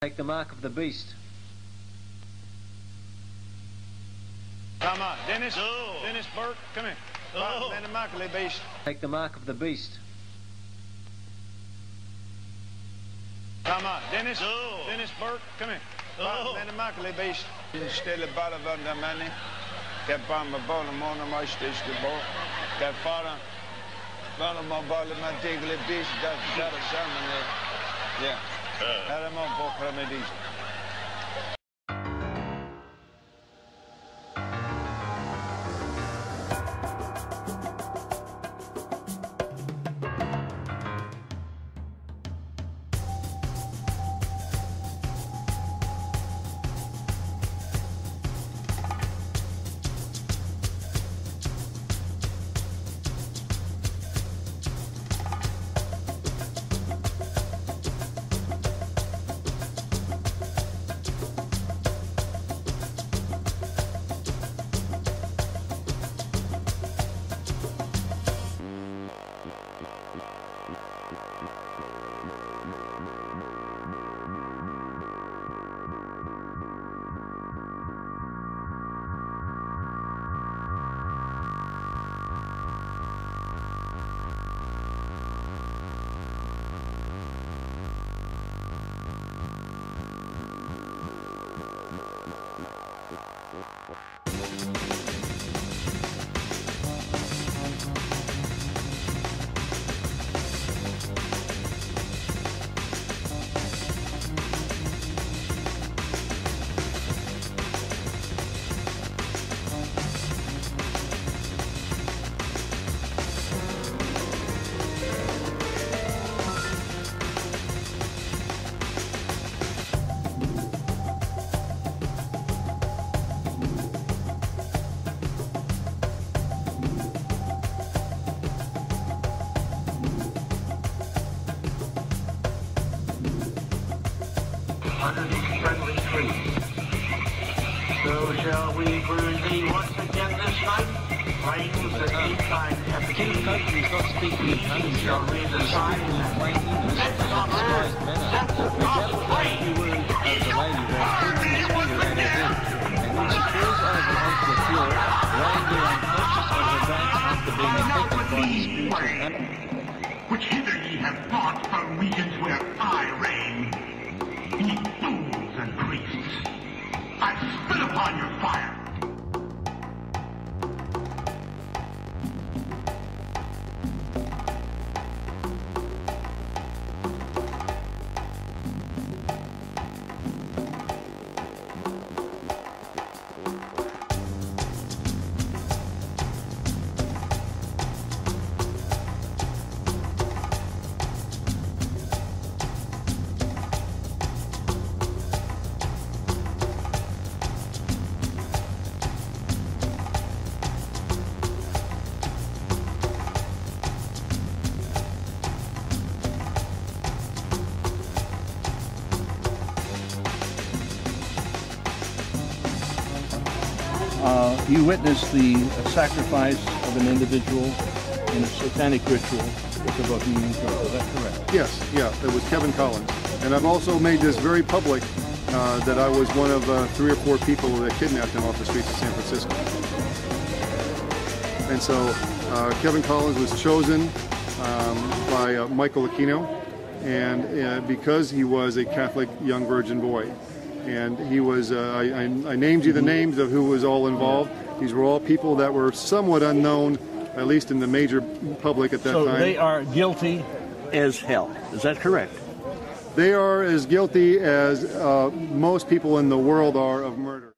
Take the mark of the beast. Come on, Dennis. Oh. Dennis Burke, come here. Oh. Take the mark of the beast. Take the mark of the beast. Come on, Dennis. Oh. Dennis Burke, come here. Oh. Take the mark of the beast. Stille ballen van de mannen. Ik heb aan mijn ballen, mannen, maar steeds de bal. Ik heb vader. Ballen, maar ballen, maar tegen de beest. Dat is samen. Ja. Helemaal bokken met deze. Under these friendly trees. So shall we burn thee once again this night? Flames that keep thine The King of Country is not speaking in tongues. shall read the sign. Let's not burn. Set the cross flame. The word of the lady ran through the finger and her head, and when she falls over onto the floor, laying there unconscious on her back after being affected by the spiritual animal. Which hither ye have fought from regions where I reign. Ye fools and priests, I spit upon your fire. You witnessed the sacrifice of an individual in a satanic ritual with a Bohemian girl. Is that correct? Yes, yeah, it was Kevin Collins. And I've also made this very public that I was one of 3 or 4 people that kidnapped him off the streets of San Francisco. And so Kevin Collins was chosen by Michael Aquino, and because he was a Catholic young virgin boy. And he was, I named you the names of who was all involved. These were all people that were somewhat unknown, at least in the major public at that time. So they are guilty as hell. Is that correct? They are as guilty as most people in the world are of murder.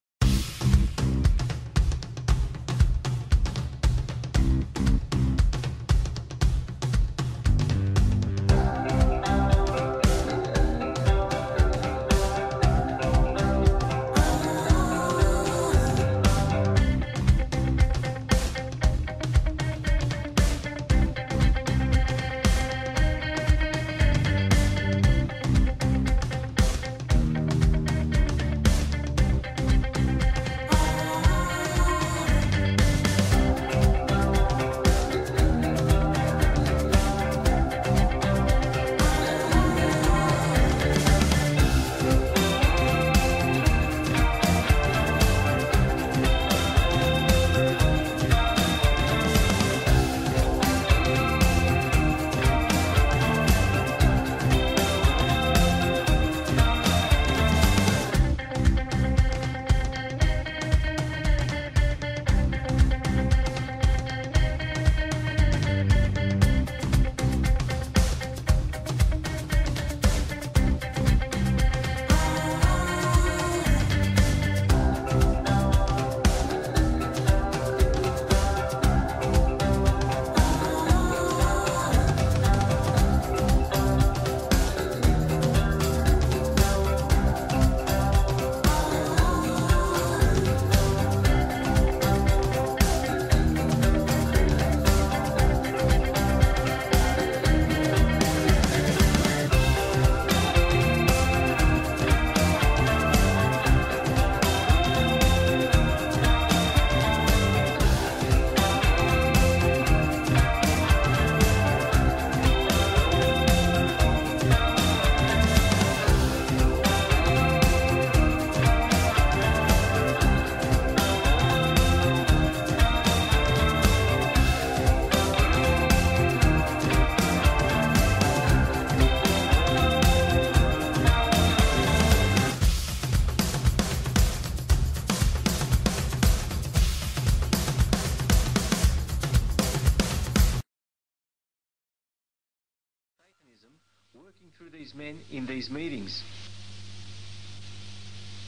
working through these men in these meetings.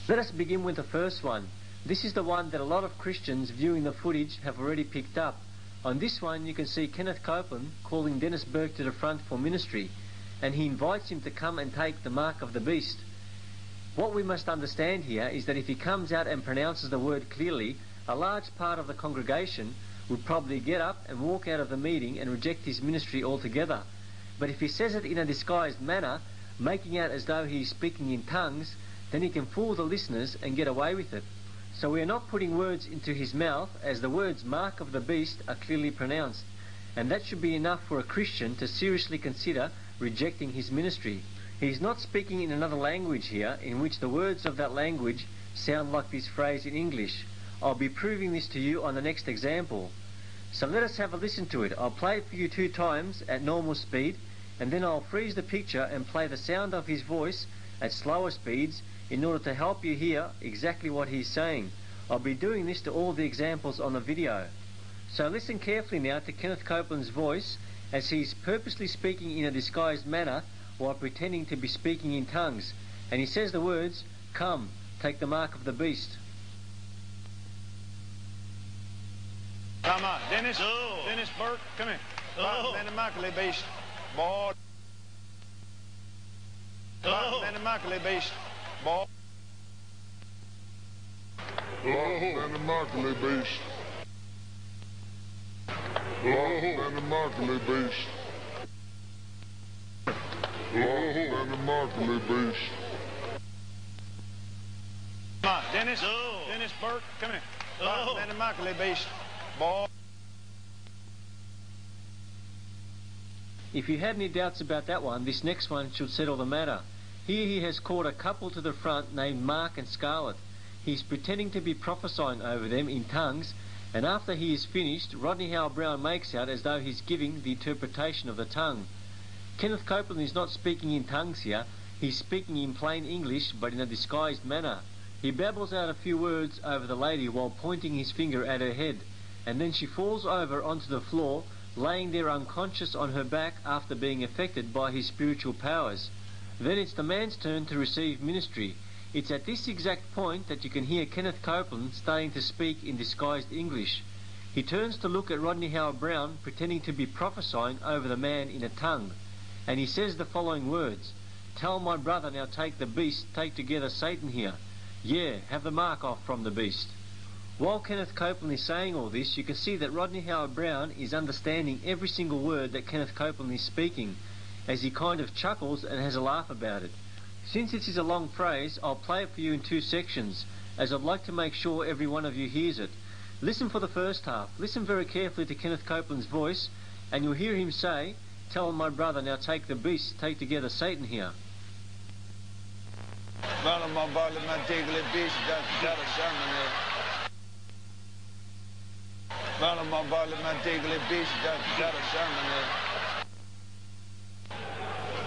Let us begin with the first one. This is the one that a lot of Christians viewing the footage have already picked up. On this one you can see Kenneth Copeland calling Dennis Burke to the front for ministry, and he invites him to come and take the mark of the beast. What we must understand here is that if he comes out and pronounces the word clearly, a large part of the congregation would probably get up and walk out of the meeting and reject his ministry altogether. But if he says it in a disguised manner, making out as though he is speaking in tongues, then he can fool the listeners and get away with it. So we are not putting words into his mouth, as the words mark of the beast are clearly pronounced, and that should be enough for a Christian to seriously consider rejecting his ministry. He is not speaking in another language here, in which the words of that language sound like this phrase in English. I'll be proving this to you on the next example. So let us have a listen to it. I'll play it for you 2 times at normal speed, and then I'll freeze the picture and play the sound of his voice at slower speeds in order to help you hear exactly what he's saying. I'll be doing this to all the examples on the video. So listen carefully now to Kenneth Copeland's voice as he's purposely speaking in a disguised manner while pretending to be speaking in tongues. And he says the words, "Come, take the mark of the beast." Come on, Dennis. Oh. Dennis Burke, come here. Oh. Man, the mark of the beast. Boy. Oh. Man, the mark of the beast. Boy. Man, the mark of the beast. Man, the mark of the beast. Man, the mark of the beast. Come on, Dennis. Oh. Dennis Burke, come here. Oh. Man, the mark of the beast. Boy. If you had any doubts about that one, this next one should settle the matter. Here he has called a couple to the front named Mark and Scarlett. He's pretending to be prophesying over them in tongues, and after he is finished, Rodney Howell-Browne makes out as though he's giving the interpretation of the tongue. Kenneth Copeland is not speaking in tongues here. He's speaking in plain English, but in a disguised manner. He babbles out a few words over the lady while pointing his finger at her head, and then she falls over onto the floor, laying there unconscious on her back after being affected by his spiritual powers. Then it's the man's turn to receive ministry. It's at this exact point that you can hear Kenneth Copeland starting to speak in disguised English. He turns to look at Rodney Howell-Browne, pretending to be prophesying over the man in a tongue, and he says the following words: "Tell my brother now take the beast, take together Satan here. Yeah, have the mark off from the beast." While Kenneth Copeland is saying all this, you can see that Rodney Howell-Browne is understanding every single word that Kenneth Copeland is speaking, as he kind of chuckles and has a laugh about it. Since this is a long phrase, I'll play it for you in 2 sections, as I'd like to make sure every one of you hears it. Listen for the first half. Listen very carefully to Kenneth Copeland's voice, and you'll hear him say, "Tell my brother now take the beast, take together Satan here." Well, my body, my diggly beast, got a sermon there. Well, my body, my diggly beast, got a sermon there.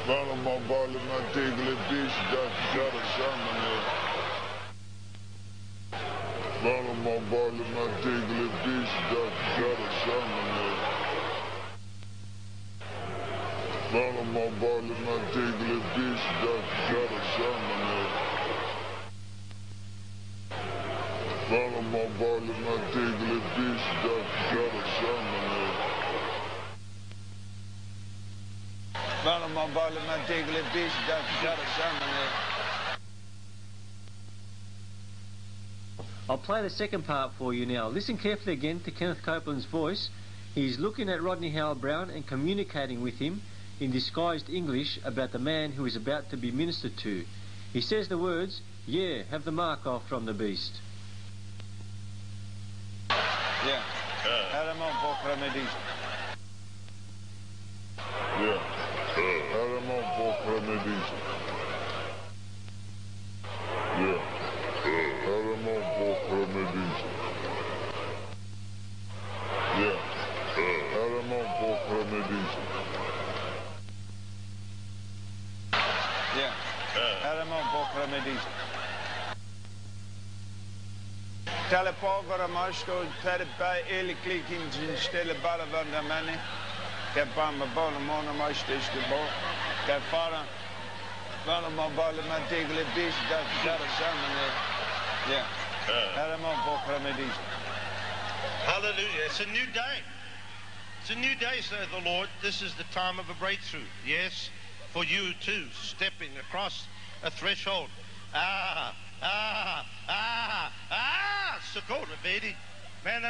Well, my body, my diggly beast, got a sermon there. Well, my body, my diggly beast, got a sermon there. Well, my body, my diggly beast, got a sermon there. Well, my body, my diggly beast, got a sermon there. Well, my body, my diggly beast, got a sermon there. I'll play the second part for you now. Listen carefully again to Kenneth Copeland's voice. He's looking at Rodney Howell-Browne and communicating with him in disguised English about the man who is about to be ministered to. He says the words, "Yeah, have the mark off from the beast." Yeah. Adam on both remedies. Yeah. Adam on both remedies. Yeah. Adam on both remedies. Yeah. Adam on both remedies. Yeah. Adam on both remedies. Telepagar masko terpa eliklikin stille ballen van de mannen. Ik heb aan mijn ballen mannen maar steeds geboren. Che fara ma balle ma tegele bish da samene. Yeah. Era mo bokra medis. Hallelujah. It's a new day. It's a new day, saith the Lord. This is the time of a breakthrough. Yes, for you too, stepping across a threshold. Sakota, baby. Man,